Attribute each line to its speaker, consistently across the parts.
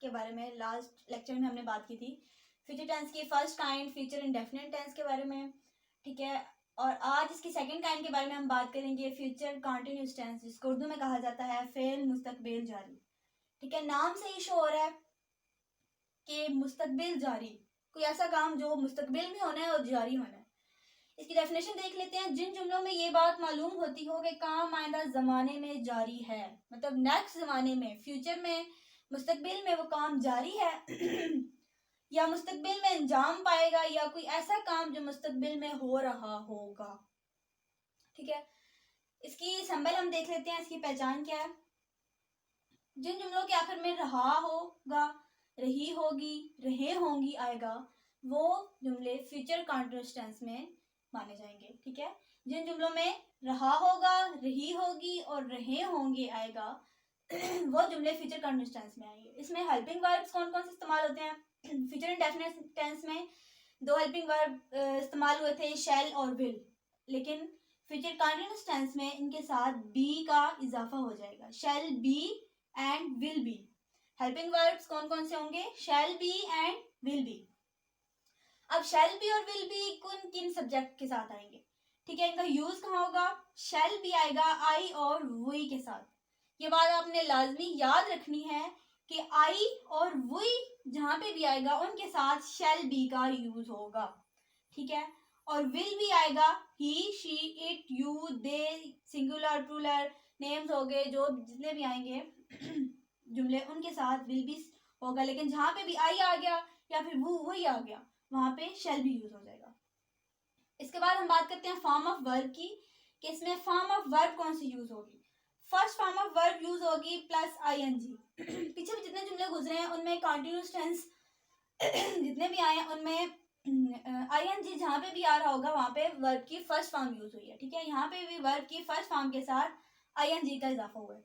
Speaker 1: के बारे में लास्ट लेक्चर में हमने बात की थी। फ्यूचर टेंस की first kind future indefinite tense के बारे में, ठीक है। और आज इसकी सेकंड काइंड के बारे में हम बात करेंगे, फ्यूचर कंटिन्यूअस टेंस, जिसको उर्दू में कहा जाता है फेल मुस्तकबिल जारी, ठीक है। नाम से ही शो हो रहा है कि मुस्तकबिल जारी, कोई ऐसा काम जो मुस्तकबिल में होना है और जारी होना है। इसकी डेफिनेशन देख लेते हैं। जिन जुमलों में ये बात मालूम होती हो कि काम आइंदा ज़माने में जारी है, मतलब नेक्स्ट ज़माने में, फ्यूचर में, मुस्तकबिल में वो काम जारी है या मुस्तकबिल में अंजाम पाएगा, या कोई ऐसा काम जो मुस्तकबिल में हो रहा होगा, ठीक है। इसकी सिंबल हम देख लेते हैं, इसकी पहचान क्या है। जिन जुमलों के आखिर में रहा होगा, रही होगी, रहे होंगी आएगा, वो जुमले फ्यूचर कंटिन्यूअस टेंस में माने जाएंगे, ठीक है। जिन जुमलों में रहा होगा, रही होगी और रहे होंगे आएगा, वो जुमले फ्यूचर कंटिन्यूअस टेंस में आएंगे। इसमें हेल्पिंग वर्ब्स कौन कौन से इस्तेमाल होते हैं? फ्यूचर इंडेफिनिट टेंस में दो हेल्पिंग वर्ब इस्तेमाल हुए थे, शैल और विल, लेकिन फ्यूचर कंटिन्यूअस टेंस में इनके साथ बी का इजाफा हो जाएगा, shall be and will be. Helping verbs कौन कौन से होंगे? Shall be and will be. अब शैल बी और विल बी किन किन सब्जेक्ट के साथ आएंगे, ठीक है। इनका यूज कहाँ होगा? शैल बी आएगा आई और वी के साथ। ये बात आपने लाजमी याद रखनी है कि आई और वी जहां पे भी आएगा उनके साथ शैल बी का यूज होगा, ठीक है। और विल भी आएगा, he, she, it, you, they, singular, plural names हो गए, जो जितने भी आएंगे जुमले उनके साथ विल भी होगा। लेकिन जहां पे भी आई आ गया या फिर वो वही आ गया, वहां पे शैल भी यूज हो जाएगा। इसके बाद हम बात करते हैं फॉर्म ऑफ वर्ब की, कि इसमें फॉर्म ऑफ वर्ब कौन सी यूज होगी। First form of verb use होगी प्लस आईएनजी। पीछे भी जितने जुमले गुजरे हैं उनमें कंटिन्यूअस टेंस जितने भी आए हैं उनमें आईएनजी जहां पे भी आ रहा होगा वहां पे वर्ब की फर्स्ट फॉर्म यूज हुई है, ठीक है। यहाँ पे भी वर्ब की फर्स्ट फॉर्म के साथ आईएनजी का इजाफा हुआ है।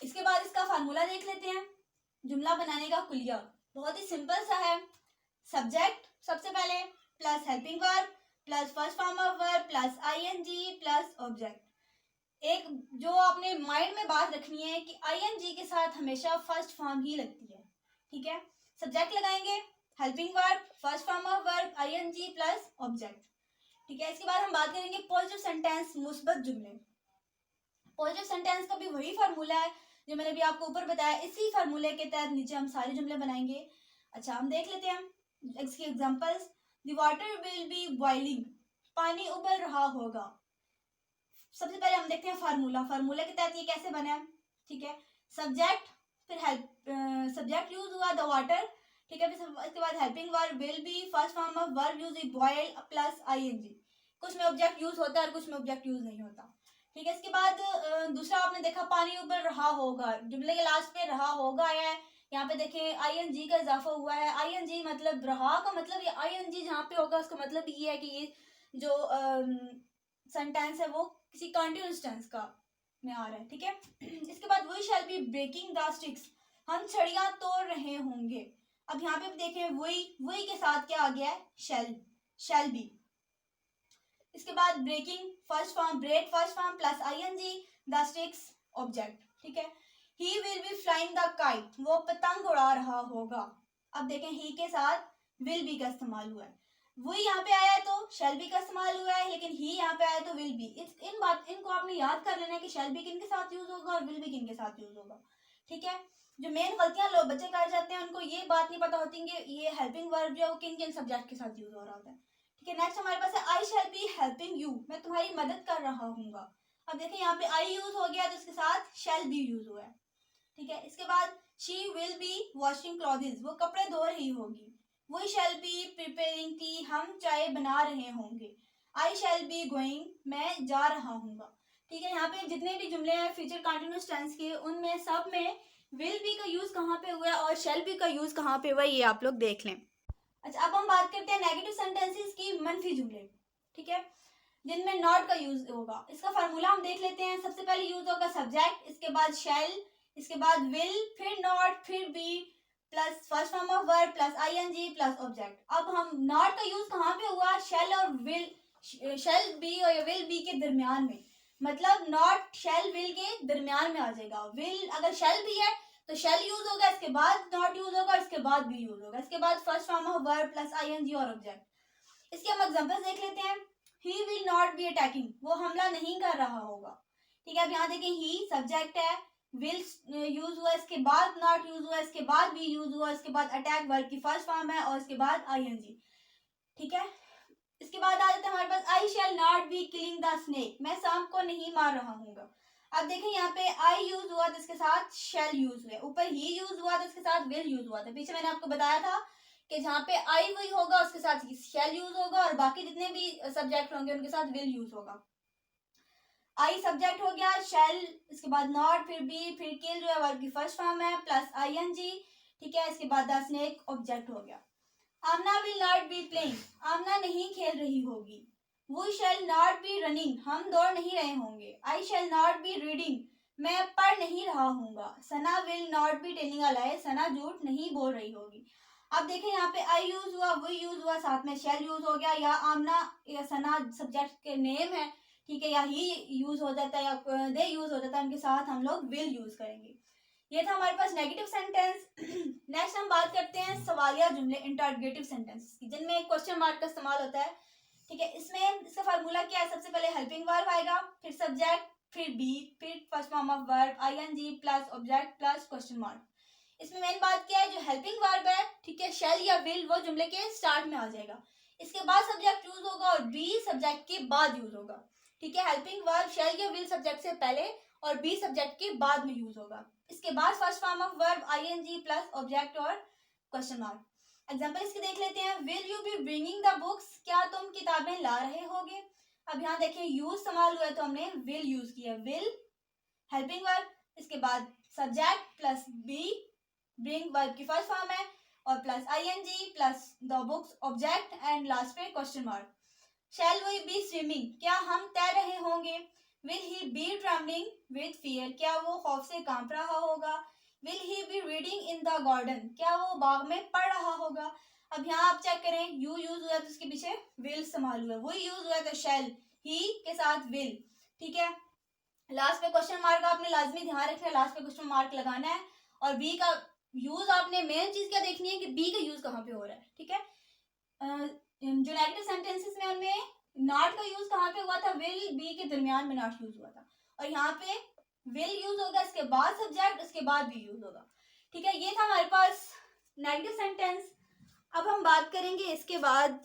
Speaker 1: इसके बाद इसका फार्मूला देख लेते हैं। जुमला बनाने का कुलिया बहुत ही सिंपल सा है। सब्जेक्ट सबसे पहले plus helping verb plus first form of verb plus ING plus object. एक जो आपने माइंड में बात रखनी है कि आईएनजी के साथ हमेशा फर्स्ट फॉर्म ही लगती है, ठीक है। सब्जेक्ट लगाएंगे, helping verb, first form of verb, ING plus object, ठीक है। इसके बाद हम बात करेंगे पॉजिटिव सेंटेंस, मुस्बत जुमले। पॉजिटिव सेंटेंस का भी वही फार्मूला है जो मैंने भी आपको ऊपर बताया, इसी फार्मूले के तहत नीचे हम सारे जुमले बनाएंगे। अच्छा, हम देख लेते हैं इसके examples. The water will be boiling, पानी उबल रहा होगा। सबसे पहले हम देखते हैं फार्मूला, फार्मूले के तहत ये कैसे बना है, ठीक है। सब्जेक्ट, फिर हेल्प, सब्जेक्ट यूज हुआ द वाटर, ठीक है। फिर इसके बाद helping verb will be, first form of verb use boil plus ING. कुछ में ऑब्जेक्ट यूज होता है और कुछ में ऑब्जेक्ट यूज नहीं होता, ठीक है। इसके बाद दूसरा आपने देखा पानी उबल रहा होगा, जुमले के लास्ट पे रहा होगा आया है। यहाँ पे देखें आईएनजी का इजाफा हुआ है। आईएनजी मतलब रहा का मतलब, ये आईएनजी जहाँ पे होगा उसका मतलब ये है कि ये जो सेंटेंस है वो किसी कंटिन्यूअस टेंस का में आ रहा है, ठीक है। इसके बाद we shall be breaking the sticks, हम छड़ियां तोड़ रहे होंगे। अब यहाँ पे देखें वही के साथ क्या आ गया है? Shall be. इसके बाद breaking first form, break first form plus ING, the sticks object, ठीक है। He will be flying the kite, वो पतंग उड़ा रहा होगा। अब देखें ही के साथ विल बी का इस्तेमाल हुआ है। वही यहाँ पे आया है तो शैल बी का इस्तेमाल हुआ है, लेकिन ही यहाँ पे आया तो विल बी। इनको आपने याद कर लेना है कि शैल बी किन के साथ यूज होगा और विल बी किन के साथ यूज होगा, ठीक है। जो मेन गलतियां लोग बच्चे कर जाते हैं उनको ये बात नहीं पता होती कि ये हेल्पिंग वर्ब जो है वो किन किन सब्जेक्ट के साथ यूज हो रहा होता है, ठीक है। नेक्स्ट हमारे पास है आई शैल बी हेल्पिंग यू, मैं तुम्हारी मदद कर रहा हूँगा। अब देखें यहाँ पे आई यूज हो गया तो इसके साथ शैल बी यूज हुआ है, ठीक है। इसके बाद she will be washing clothes, वो कपड़े धो रही होगी। We shall be preparing tea, हम चाय बना रहे होंगे। आई शैल बी गोइंग, मैं जा रहा हूँगा, ठीक है। यहाँ पे जितने भी जुमले हैं फ्यूचर कंटिन्यूअस टेंस के, उनमें सब में विल बी का यूज कहाँ पे हुआ है और शैल बी का यूज कहाँ पे हुआ है, ये आप लोग देख लें। अच्छा, अब हम बात करते हैं नेगेटिव सेंटेंसेस की, मनफी जुमले, ठीक है, जिनमें नॉट का यूज होगा। इसका फार्मूला हम देख लेते हैं। सबसे पहले यूज होगा सब्जेक्ट, इसके बाद शैल, इसके बाद विल, फिर नॉट, फिर be plus first form of verb plus ING plus object. अब हम नॉट का यूज कहाँ पे हुआ? शैल और विल, शैल बी और विल बी के दरमियान में, मतलब नॉट शैल विल के दरमियान में आ जाएगा। विल अगर शैल बी है तो शेल यूज होगा, इसके बाद नॉट यूज होगा, इसके बाद भी यूज होगा, इसके बाद first form of verb plus ING और ऑब्जेक्ट। इसके हम एग्जांपल्स देख लेते हैं। He will not be attacking, वो हमला नहीं कर रहा होगा। ठीक है, अब यहाँ देखें ही सब्जेक्ट है, विल यूज हुआ, इसके बाद नॉट यूज हुआ, इसके बाद भी यूज हुआ, इसके बाद अटैक वर्ब की फर्स्ट फॉर्म है और इसके बाद आईएनजी। ठीक है, इसके बाद आ जाता है हमारे पास I shall not be killing the snake, मैं सांप को नहीं मार रहा हूँ। अब देखें यहाँ पे आई यूज हुआ तो इसके साथ शेल यूज हुआ, ऊपर ही यूज हुआ तो इसके साथ विल यूज हुआ था। पीछे मैंने आपको बताया था कि जहाँ पे आई वही होगा उसके साथ शेल यूज होगा और बाकी जितने भी सब्जेक्ट होंगे उनके साथ विल यूज होगा। आई सब्जेक्ट हो गया, शेल इसके बाद नॉट, फिर बी, फिर किल जो है वर्ब की फर्स्ट फॉर्म है प्लस आईएनजी। ठीक है, इसके बाद द स्नेक ऑब्जेक्ट हो गया। Amna will not be playing, Amna नहीं खेल रही होगी। We shall not be running, हम दौड़ नहीं रहे होंगे। I shall not be reading, मैं पढ़ नहीं रहा हूँगा। Sana will not be telling a lie, Sana झूठ नहीं बोल रही होगी। अब देखें यहाँ पे आई यूज हुआ, वी यूज हुआ, साथ में शेल यूज हो गया, या आमना या सना सब्जेक्ट के नेम है। ठीक है, या ही यूज हो जाता है या दे यूज हो जाता है, उनके साथ हम लोग विल यूज करेंगे। ये था हमारे पास नेगेटिव सेंटेंस। नेक्स्ट हम बात करते हैं सवालिया जुमले, इंटरोगेटिव सेंटेंस की, जिनमें क्वेश्चन मार्क का इस्तेमाल होता है। ठीक है, इसमें इसका फार्मूला क्या है, सबसे पहले हेल्पिंग वर्ब आएगा, फिर सब्जेक्ट, फिर बी, फिर first form of verb ING plus object plus question mark. इसमें मेन बात क्या है, जो हेल्पिंग वर्ब है, ठीक है, शैल या विल, वो जुमले के स्टार्ट में आ जाएगा, इसके बाद सब्जेक्ट यूज होगा और बी सब्जेक्ट के बाद यूज होगा। ठीक है, हेल्पिंग वर्ब शैल या विल सब्जेक्ट से पहले और बी सब्जेक्ट के बाद में यूज होगा। इसके बाद first form of verb ING plus object और क्वेश्चन मार्क। एग्जांपल इसके देख लेते हैं। Will you be bringing the books, क्या तुम किताबें ला रहे होगे। अब यहाँ देखिए यूज इस्तेमाल हुआ है तो हमने विल यूज किया, विल हेल्पिंग वर्ब, इसके बाद subject plus be, bring verb की फर्स्ट फॉर्म है, और plus ING plus the books object and last पे question mark. Shall we be swimming, क्या हम तैर रहे होंगे। Will he be travelling with fear, क्या वो खौफ से कांप रहा होगा। Will he be reading in the garden, क्या वो बाग में पढ़ रहा होगा। अब यहाँ आप चेक करें, यू यूज हुआ तो उसके पीछे विल इस्तेमाल हुआ, वो यूज हुआ तो शैल, ही के साथ विल। ठीक है, लास्ट पे क्वेश्चन मार्क आपने लाजमी ध्यान रखना है, लास्ट पे क्वेश्चन मार्क लगाना है। और बी का यूज आपने मेन चीज क्या देखनी है कि बी का यूज कहाँ पे हो रहा है। ठीक है, जो नेगेटिव सेंटेंसेस में उनमें नॉट का यूज कहाँ पे हुआ था, विल बी के दरमियान में नॉट यूज हुआ था, और यहाँ पे विल यूज होगा, इसके बाद सब्जेक्ट, इसके बाद भी यूज होगा। ठीक है, ये था हमारे पास नेगेटिव सेंटेंस। अब हम बात करेंगे इसके बाद,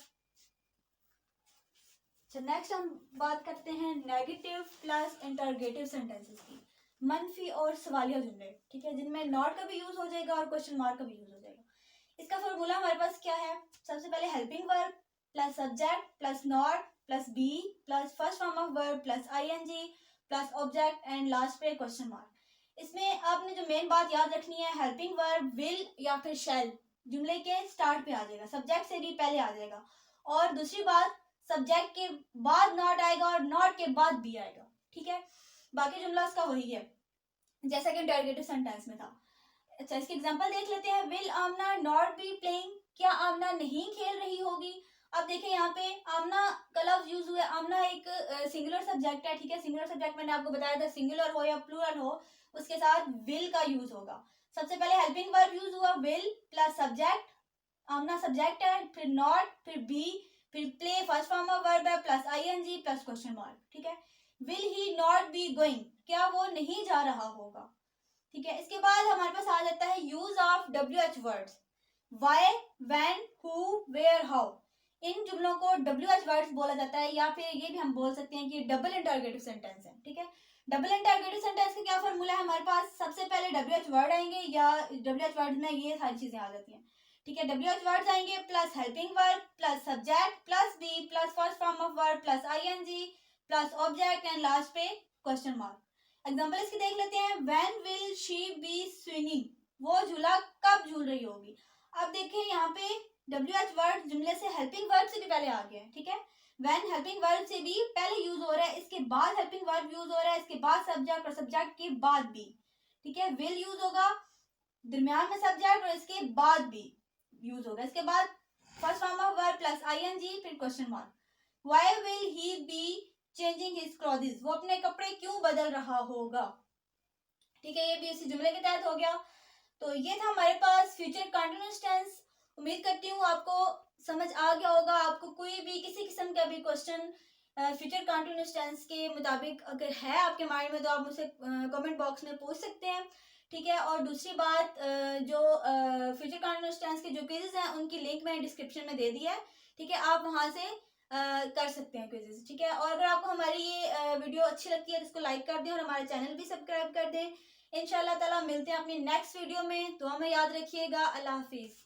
Speaker 1: नेक्स्ट हम बात करते हैं नेगेटिव प्लस इंटरोगेटिव सेंटेंसेस की, मनफी और सवालिया जुमले। ठीक है, जिनमें नॉट का भी यूज हो जाएगा और क्वेश्चन मार्क का भी यूज हो जाएगा। इसका फॉर्मूला हमारे पास क्या है, सबसे पहले helping verb plus subject plus not plus be plus first form of verb plus ING plus object and last पे क्वेश्चन मार्क। इसमें आपने जो मेन बात याद रखनी है, हेल्पिंग वर्ब विल या फिर शैल जुमले के स्टार्ट पे आ जाएगा, सब्जेक्ट से भी पहले आ जाएगा, और दूसरी बात सब्जेक्ट के बाद नॉट आएगा और नॉट के बाद बी आएगा। ठीक है, बाकी जुमला उसका वही है जैसा कि इंटरोगेटिव सेंटेंस में था। अच्छा, इसके एग्जांपल देख लेते हैं। Will Aamna not be playing, क्या आमना नहीं खेल रही होगी। अब देखिए यहाँ पे आमना का लफ्ज यूज हुआ है, आमना एक सिंगुलर सब्जेक्ट है। ठीक है, सिंगुलर सब्जेक्ट मैंने आपको बताया था, सिंगुलर हो या प्लूरल हो उसके साथ विल का यूज होगा। सबसे पहले हेल्पिंग वर्ब यूज हुआ, will plus subject, Amna subject है, फिर नॉट, फिर बी, फिर play first form of verb है plus ING plus question mark. ठीक है, will he not be going, क्या वो नहीं जा रहा होगा। ठीक है, इसके बाद हमारे पास आ जाता है use of WH words, why, when, who, where, how. इन जुमलों को WH वर्ड्स बोला जाता है, या फिर ये भी हम बोल सकते हैं कि डबल इंटरोगेटिव सेंटेंस है। ठीक है, डबल इंटरोगेटिव सेंटेंस का क्या फॉर्मूला है हमारे पास, सबसे पहले WH वर्ड आएंगे, या WH वर्ड में ये सारी चीजें आ जाती हैं। ठीक है, WH वर्ड्स आएंगे plus helping verb plus subject plus be plus first form of verb plus ING plus object and last पे क्वेश्चन मार्क। एग्जांपल इसके देख लेते हैं। When will she be swimming, वो झूला कब झूल रही होगी। अब देखिए यहाँ पे WH वर्ड जुमले से हेल्पिंग वर्ब से भी पहले आ गया है। ठीक है, व्हेन हेल्पिंग वर्ब से भी पहले यूज हो रहा है, इसके बाद हेल्पिंग वर्ब यूज हो रहा है, इसके बाद सब्जेक्ट और सब्जेक्ट के बाद भी। ठीक है, विल यूज होगा, दरमियान में सब्जेक्ट और इसके बाद भी यूज होगा, इसके बाद first form of verb plus ING फिर question mark. Why will he be changing his clothes, वो अपने कपड़े क्यों बदल रहा होगा। ठीक है, ये भी इसी जुमले के तहत हो गया। तो ये था हमारे पास फ्यूचर कंटिन्यूअस टेंस। उम्मीद करती हूँ आपको समझ आ गया होगा। आपको कोई भी किसी किस्म का भी क्वेश्चन फ्यूचर कंटिन्यूअस टेंस के मुताबिक अगर है आपके माइंड में, तो आप मुझसे कमेंट बॉक्स में पूछ सकते हैं, ठीक है। और दूसरी बात, जो फ्यूचर कंटिन्यूअस टेंस के जो क्विजेज हैं उनकी लिंक मैंने डिस्क्रिप्शन में दे दिया है, ठीक है। आप वहां से कर सकते हैं क्विजेज, ठीक है। और अगर आपको हमारी ये वीडियो अच्छी लगती है तो इसको लाइक कर दें और हमारे चैनल भी सब्सक्राइब कर दें। इंशाल्लाह ताला मिलते हैं अपनी नेक्स्ट वीडियो में। तो हमें याद रखिएगा। अल्लाह हाफिज़।